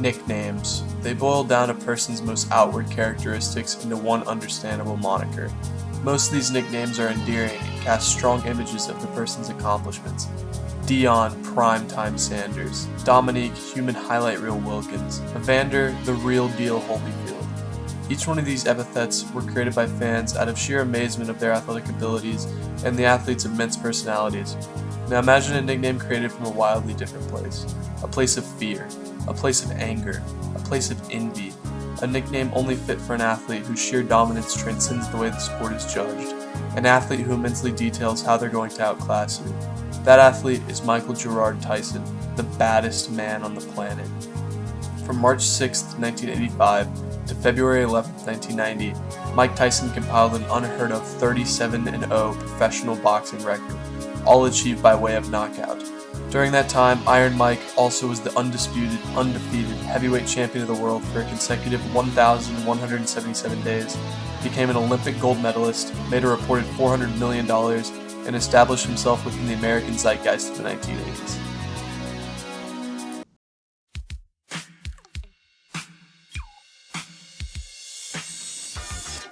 Nicknames. They boil down a person's most outward characteristics into one understandable moniker. Most of these nicknames are endearing and cast strong images of the person's accomplishments. Dion, Primetime Sanders. Dominique, Human Highlight Reel Wilkins. Evander, The Real Deal Holyfield. Each one of these epithets were created by fans out of sheer amazement of their athletic abilities and the athletes' immense personalities. Now imagine a nickname created from a wildly different place. A place of fear, a place of anger, a place of envy. A nickname only fit for an athlete whose sheer dominance transcends the way the sport is judged. An athlete who immensely details how they're going to outclass you. That athlete is Michael Gerard Tyson, the baddest man on the planet. From March 6, 1985 to February 11, 1990, Mike Tyson compiled an unheard of 37-0 professional boxing record, all achieved by way of knockout. During that time, Iron Mike also was the undisputed, undefeated heavyweight champion of the world for a consecutive 1,177 days, became an Olympic gold medalist, made a reported $400 million, and established himself within the American zeitgeist of the 1980s.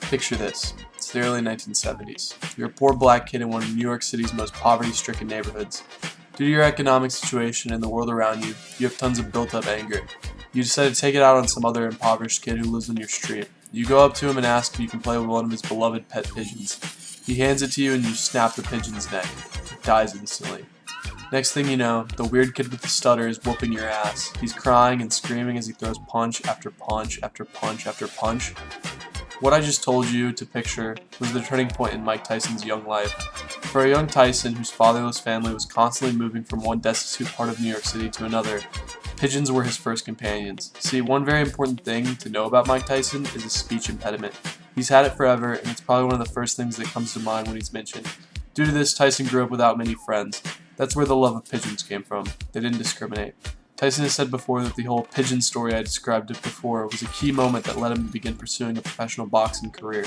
Picture this. It's the early 1970s. You're a poor black kid in one of New York City's most poverty-stricken neighborhoods. Due to your economic situation and the world around you, you have tons of built-up anger. You decide to take it out on some other impoverished kid who lives on your street. You go up to him and ask if you can play with one of his beloved pet pigeons. He hands it to you and you snap the pigeon's neck. It dies instantly. Next thing you know, the weird kid with the stutter is whooping your ass. He's crying and screaming as he throws punch after punch after punch after punch. What I just told you to picture was the turning point in Mike Tyson's young life. For a young Tyson whose fatherless family was constantly moving from one destitute part of New York City to another, pigeons were his first companions. See, one very important thing to know about Mike Tyson is his speech impediment. He's had it forever, and it's probably one of the first things that comes to mind when he's mentioned. Due to this, Tyson grew up without many friends. That's where the love of pigeons came from. They didn't discriminate. Tyson has said before that the whole pigeon story I described it before was a key moment that led him to begin pursuing a professional boxing career.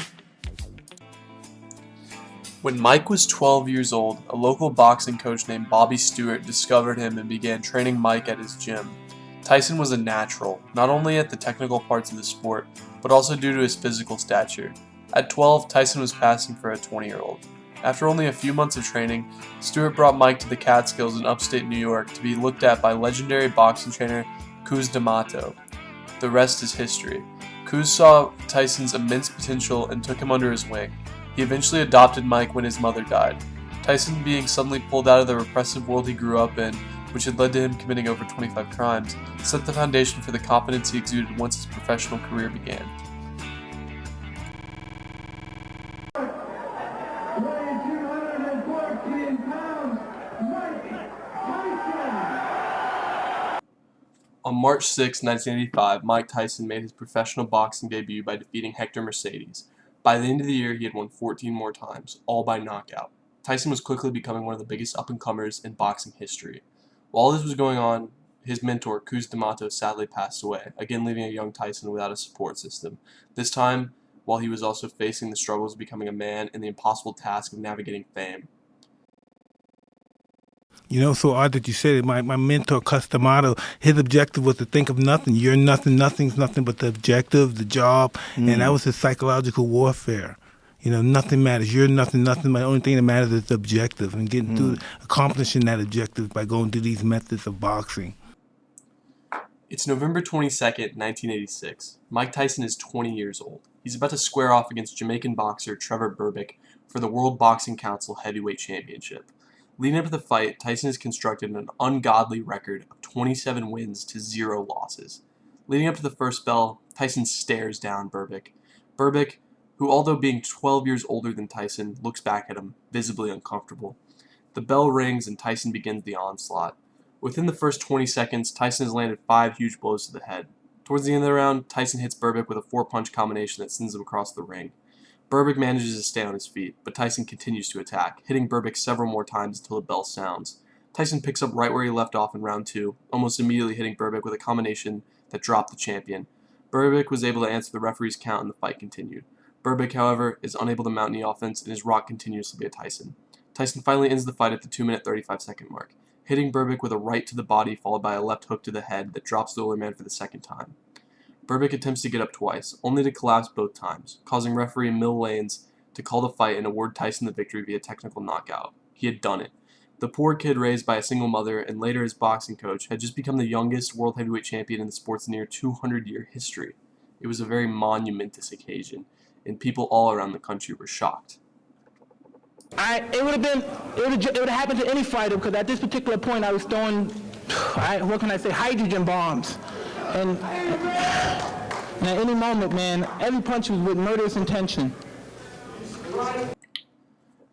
When Mike was 12 years old, a local boxing coach named Bobby Stewart discovered him and began training Mike at his gym. Tyson was a natural, not only at the technical parts of the sport, but also due to his physical stature. At 12, Tyson was passing for a 20-year-old. After only a few months of training, Stewart brought Mike to the Catskills in upstate New York to be looked at by legendary boxing trainer Cus D'Amato. The rest is history. Cus saw Tyson's immense potential and took him under his wing. He eventually adopted Mike when his mother died. Tyson, being suddenly pulled out of the repressive world he grew up in, which had led to him committing over 25 crimes, set the foundation for the confidence he exuded once his professional career began. On March 6, 1985, Mike Tyson made his professional boxing debut by defeating Hector Mercedes. By the end of the year, he had won 14 more times, all by knockout. Tyson was quickly becoming one of the biggest up-and-comers in boxing history. While all this was going on, his mentor, Cus D'Amato, sadly passed away, again leaving a young Tyson without a support system. This time, while he was also facing the struggles of becoming a man and the impossible task of navigating fame. You know, so odd that you said it. My mentor, Cus D'Amato, his objective was to think of nothing. You're nothing, nothing's nothing but the objective, the job, and that was his psychological warfare. You know, nothing matters. You're nothing, nothing. The only thing that matters is the objective and getting through, accomplishing that objective by going through these methods of boxing. It's November 22nd, 1986. Mike Tyson is 20 years old. He's about to square off against Jamaican boxer Trevor Berbick for the World Boxing Council Heavyweight Championship. Leading up to the fight, Tyson has constructed an ungodly record of 27 wins to 0 losses. Leading up to the first bell, Tyson stares down Berbick. Berbick, who although being 12 years older than Tyson, looks back at him, visibly uncomfortable. The bell rings and Tyson begins the onslaught. Within the first 20 seconds, Tyson has landed 5 huge blows to the head. Towards the end of the round, Tyson hits Berbick with a 4-punch combination that sends him across the ring. Berbick manages to stay on his feet, but Tyson continues to attack, hitting Berbick several more times until the bell sounds. Tyson picks up right where he left off in round 2, almost immediately hitting Berbick with a combination that dropped the champion. Berbick was able to answer the referee's count and the fight continued. Berbick, however, is unable to mount any offense and is rocked continuously by Tyson. Tyson finally ends the fight at the 2-minute 35-second mark. hitting Berbick with a right to the body followed by a left hook to the head that drops the older man for the second time. Berbick attempts to get up twice, only to collapse both times, causing referee Mill Lanes to call the fight and award Tyson the victory via technical knockout. He had done it. The poor kid raised by a single mother and later his boxing coach had just become the youngest world heavyweight champion in the sport's near 200-year history. It was a very monumentous occasion, and people all around the country were shocked. It would have happened to any fighter, because at this particular point I was throwing, what can I say, hydrogen bombs. And at any moment, man, every punch was with murderous intention.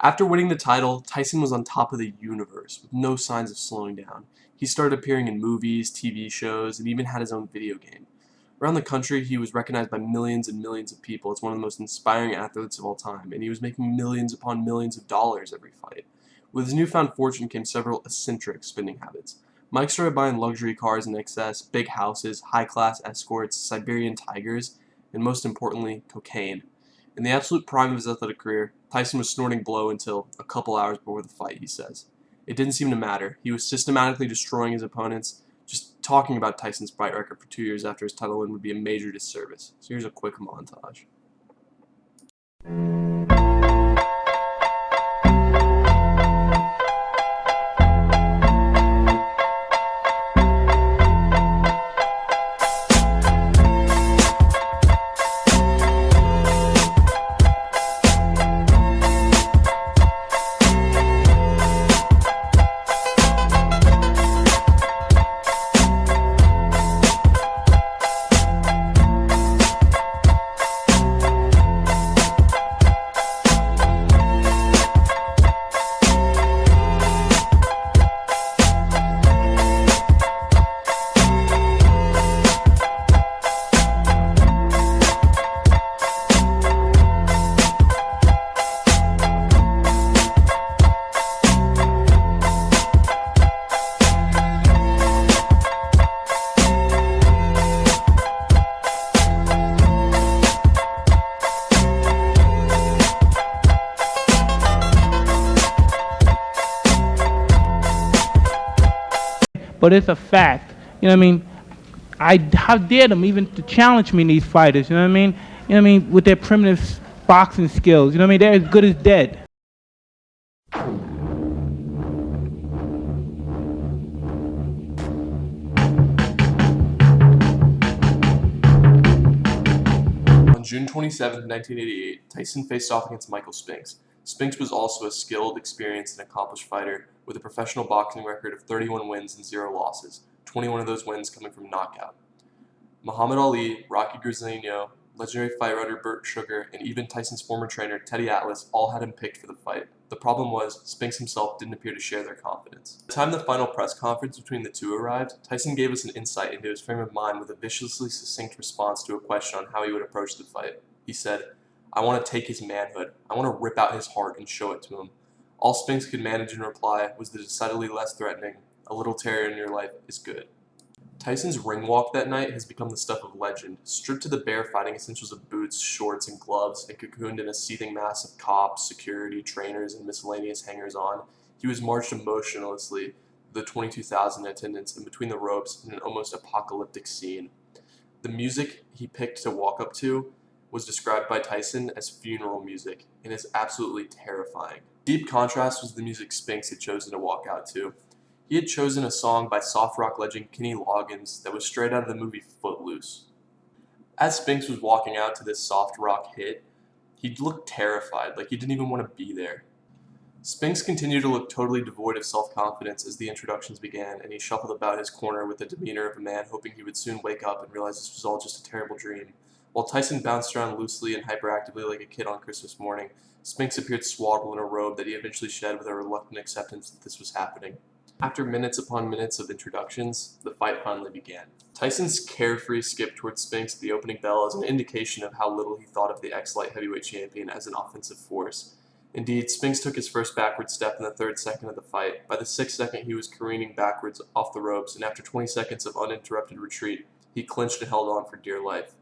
After winning the title, Tyson was on top of the universe, with no signs of slowing down. He started appearing in movies, TV shows, and even had his own video game. Around the country, he was recognized by millions and millions of people as one of the most inspiring athletes of all time, and he was making millions upon millions of dollars every fight. With his newfound fortune came several eccentric spending habits. Mike started buying luxury cars in excess, big houses, high-class escorts, Siberian tigers, and most importantly, cocaine. In the absolute prime of his athletic career, Tyson was snorting blow until a couple hours before the fight, he says. It didn't seem to matter. He was systematically destroying his opponents. Just talking about Tyson's fight record for 2 years after his title win would be a major disservice. So here's a quick montage. But it's a fact. You know what I mean? How dare them even to challenge me in these fighters, you know what I mean? You know what I mean? With their primitive boxing skills, you know what I mean? They're as good as dead. On June 27, 1988, Tyson faced off against Michael Spinks. Spinks was also a skilled, experienced, and accomplished fighter with a professional boxing record of 31 wins and 0 losses, 21 of those wins coming from knockout. Muhammad Ali, Rocky Grisino, legendary fight writer Burt Sugar, and even Tyson's former trainer Teddy Atlas all had him picked for the fight. The problem was, Spinks himself didn't appear to share their confidence. By the time the final press conference between the two arrived, Tyson gave us an insight into his frame of mind with a viciously succinct response to a question on how he would approach the fight. He said, "I want to take his manhood. I want to rip out his heart and show it to him." All Spinks could manage in reply was the decidedly less threatening, "A little terror in your life is good." Tyson's ring walk that night has become the stuff of legend. Stripped to the bare fighting essentials of boots, shorts, and gloves, and cocooned in a seething mass of cops, security, trainers, and miscellaneous hangers-on, he was marched emotionlessly the 22,000 in attendance and between the ropes in an almost apocalyptic scene. The music he picked to walk up to was described by Tyson as funeral music and is absolutely terrifying. Deep contrast was the music Spinks had chosen to walk out to. He had chosen a song by soft rock legend Kenny Loggins that was straight out of the movie Footloose. As Spinks was walking out to this soft rock hit, he looked terrified, like he didn't even want to be there. Spinks continued to look totally devoid of self-confidence as the introductions began, and he shuffled about his corner with the demeanor of a man hoping he would soon wake up and realize this was all just a terrible dream. While Tyson bounced around loosely and hyperactively like a kid on Christmas morning, Spinks appeared swaddled in a robe that he eventually shed with a reluctant acceptance that this was happening. After minutes upon minutes of introductions, the fight finally began. Tyson's carefree skip towards Spinks at the opening bell is an indication of how little he thought of the ex-light heavyweight champion as an offensive force. Indeed, Spinks took his first backward step in the 3rd second of the fight. By the 6th second, he was careening backwards off the ropes, and after 20 seconds of uninterrupted retreat, he clinched and held on for dear life.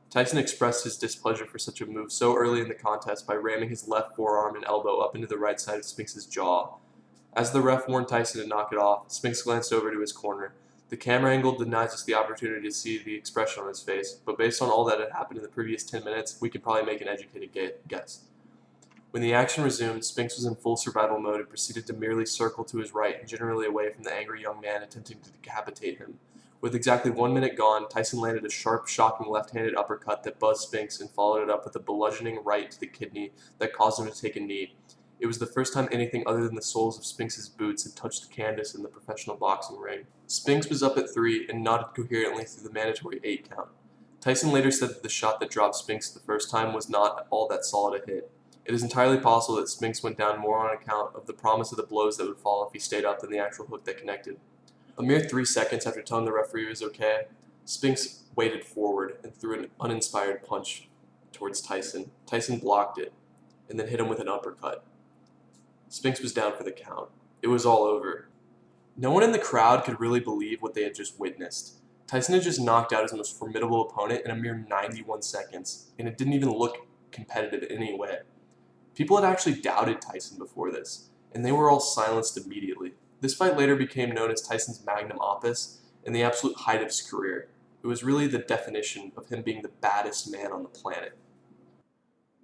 Tyson expressed his displeasure for such a move so early in the contest by ramming his left forearm and elbow up into the right side of Spinks' jaw. As the ref warned Tyson to knock it off, Spinks glanced over to his corner. The camera angle denies us the opportunity to see the expression on his face, but based on all that had happened in the previous 10 minutes, we could probably make an educated guess. When the action resumed, Spinks was in full survival mode and proceeded to merely circle to his right and generally away from the angry young man attempting to decapitate him. With exactly 1 minute gone, Tyson landed a sharp, shocking left-handed uppercut that buzzed Spinks and followed it up with a bludgeoning right to the kidney that caused him to take a knee. It was the first time anything other than the soles of Spinks' boots had touched the canvas in the professional boxing ring. Spinks was up at 3 and nodded coherently through the mandatory 8 count. Tyson later said that the shot that dropped Spinks the first time was not all that solid a hit. It is entirely possible that Spinks went down more on account of the promise of the blows that would fall if he stayed up than the actual hook that connected. A mere 3 seconds after telling the referee it was okay, Spinks waded forward and threw an uninspired punch towards Tyson. Tyson blocked it and then hit him with an uppercut. Spinks was down for the count. It was all over. No one in the crowd could really believe what they had just witnessed. Tyson had just knocked out his most formidable opponent in a mere 91 seconds, and it didn't even look competitive in any way. People had actually doubted Tyson before this, and they were all silenced immediately. This fight later became known as Tyson's magnum opus and the absolute height of his career. It was really the definition of him being the baddest man on the planet.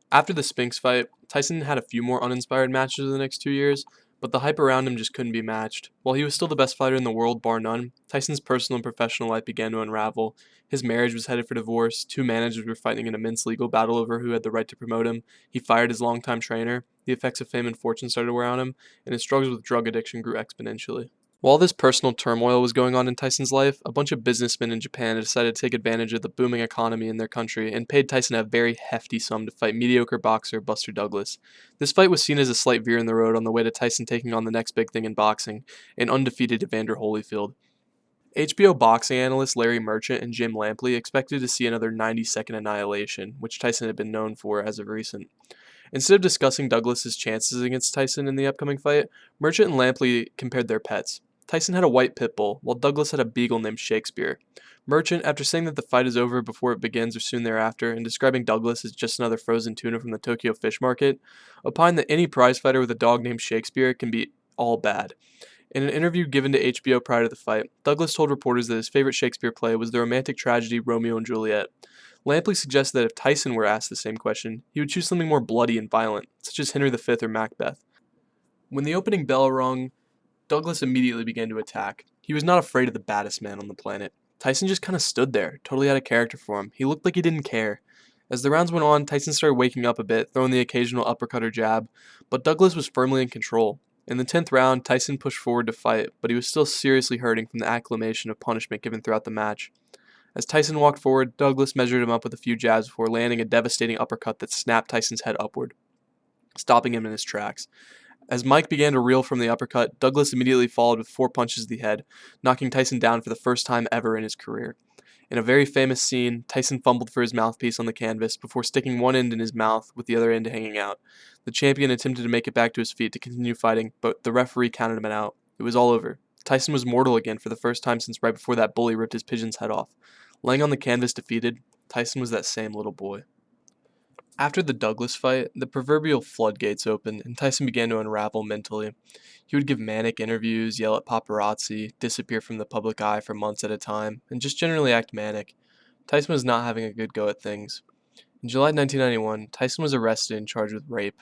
After the Spinks fight, Tyson had a few more uninspired matches in the next 2 years, but the hype around him just couldn't be matched. While he was still the best fighter in the world, bar none, Tyson's personal and professional life began to unravel. His marriage was headed for divorce, 2 managers were fighting an immense legal battle over who had the right to promote him, he fired his longtime trainer, the effects of fame and fortune started to wear on him, and his struggles with drug addiction grew exponentially. While this personal turmoil was going on in Tyson's life, a bunch of businessmen in Japan decided to take advantage of the booming economy in their country and paid Tyson a very hefty sum to fight mediocre boxer Buster Douglas. This fight was seen as a slight veer in the road on the way to Tyson taking on the next big thing in boxing, an undefeated Evander Holyfield. HBO boxing analysts Larry Merchant and Jim Lampley expected to see another 90-second annihilation, which Tyson had been known for as of recent. Instead of discussing Douglas's chances against Tyson in the upcoming fight, Merchant and Lampley compared their pets. Tyson had a white pit bull, while Douglas had a beagle named Shakespeare. Merchant, after saying that the fight is over before it begins or soon thereafter, and describing Douglas as just another frozen tuna from the Tokyo fish market, opined that any prizefighter with a dog named Shakespeare can be all bad. In an interview given to HBO prior to the fight, Douglas told reporters that his favorite Shakespeare play was the romantic tragedy Romeo and Juliet. Lampley suggested that if Tyson were asked the same question, he would choose something more bloody and violent, such as Henry V or Macbeth. When the opening bell rung, Douglas immediately began to attack. He was not afraid of the baddest man on the planet. Tyson just kind of stood there, totally out of character for him. He looked like he didn't care. As the rounds went on, Tyson started waking up a bit, throwing the occasional uppercut or jab, but Douglas was firmly in control. In the 10th round, Tyson pushed forward to fight, but he was still seriously hurting from the acclamation of punishment given throughout the match. As Tyson walked forward, Douglas measured him up with a few jabs before landing a devastating uppercut that snapped Tyson's head upward, stopping him in his tracks. As Mike began to reel from the uppercut, Douglas immediately followed with 4 punches to the head, knocking Tyson down for the first time ever in his career. In a very famous scene, Tyson fumbled for his mouthpiece on the canvas before sticking one end in his mouth with the other end hanging out. The champion attempted to make it back to his feet to continue fighting, but the referee counted him out. It was all over. Tyson was mortal again for the first time since right before that bully ripped his pigeon's head off. Laying on the canvas defeated, Tyson was that same little boy. After the Douglas fight, the proverbial floodgates opened, and Tyson began to unravel mentally. He would give manic interviews, yell at paparazzi, disappear from the public eye for months at a time, and just generally act manic. Tyson was not having a good go at things. In July 1991, Tyson was arrested and charged with rape.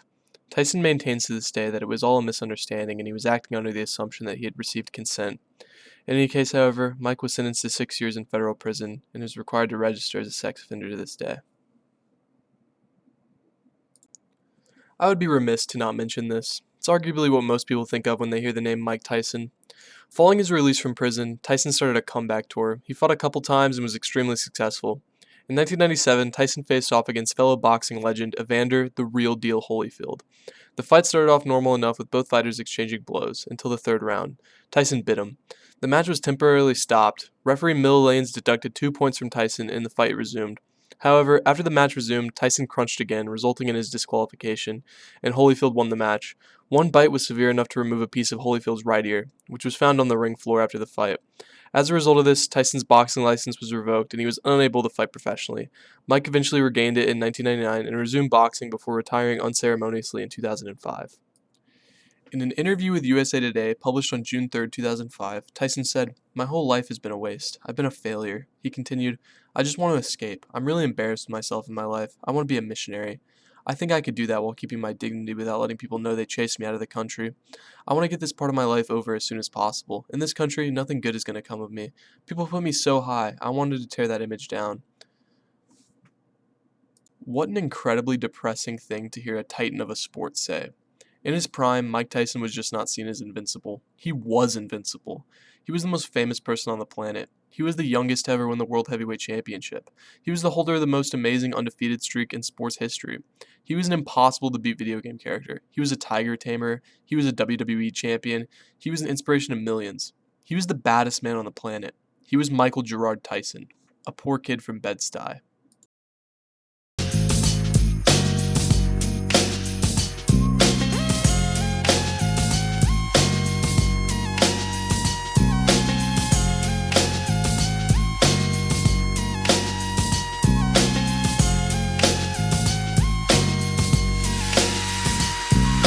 Tyson maintains to this day that it was all a misunderstanding and he was acting under the assumption that he had received consent. In any case, however, Mike was sentenced to 6 years in federal prison and is required to register as a sex offender to this day. I would be remiss to not mention this. It's arguably what most people think of when they hear the name Mike Tyson. Following his release from prison, Tyson started a comeback tour. He fought a couple times and was extremely successful. In 1997, Tyson faced off against fellow boxing legend Evander "The Real Deal" Holyfield. The fight started off normal enough with both fighters exchanging blows, until the 3rd round. Tyson bit him. The match was temporarily stopped. Referee Mill Lanes deducted 2 points from Tyson and the fight resumed. However, after the match resumed, Tyson crunched again, resulting in his disqualification, and Holyfield won the match. One bite was severe enough to remove a piece of Holyfield's right ear, which was found on the ring floor after the fight. As a result of this, Tyson's boxing license was revoked, and he was unable to fight professionally. Mike eventually regained it in 1999 and resumed boxing before retiring unceremoniously in 2005. In an interview with USA Today, published on June 3, 2005, Tyson said, "My whole life has been a waste. I've been a failure." He continued, "I just want to escape. I'm really embarrassed with myself in my life. I want to be a missionary. I think I could do that while keeping my dignity without letting people know they chased me out of the country. I want to get this part of my life over as soon as possible. In this country, nothing good is going to come of me. People put me so high. I wanted to tear that image down." What an incredibly depressing thing to hear a titan of a sport say. In his prime, Mike Tyson was just not seen as invincible. He was invincible. He was the most famous person on the planet. He was the youngest to ever win the World Heavyweight Championship. He was the holder of the most amazing undefeated streak in sports history. He was an impossible to beat video game character. He was a tiger tamer. He was a WWE champion. He was an inspiration to millions. He was the baddest man on the planet. He was Michael Gerard Tyson, a poor kid from Bed-Stuy.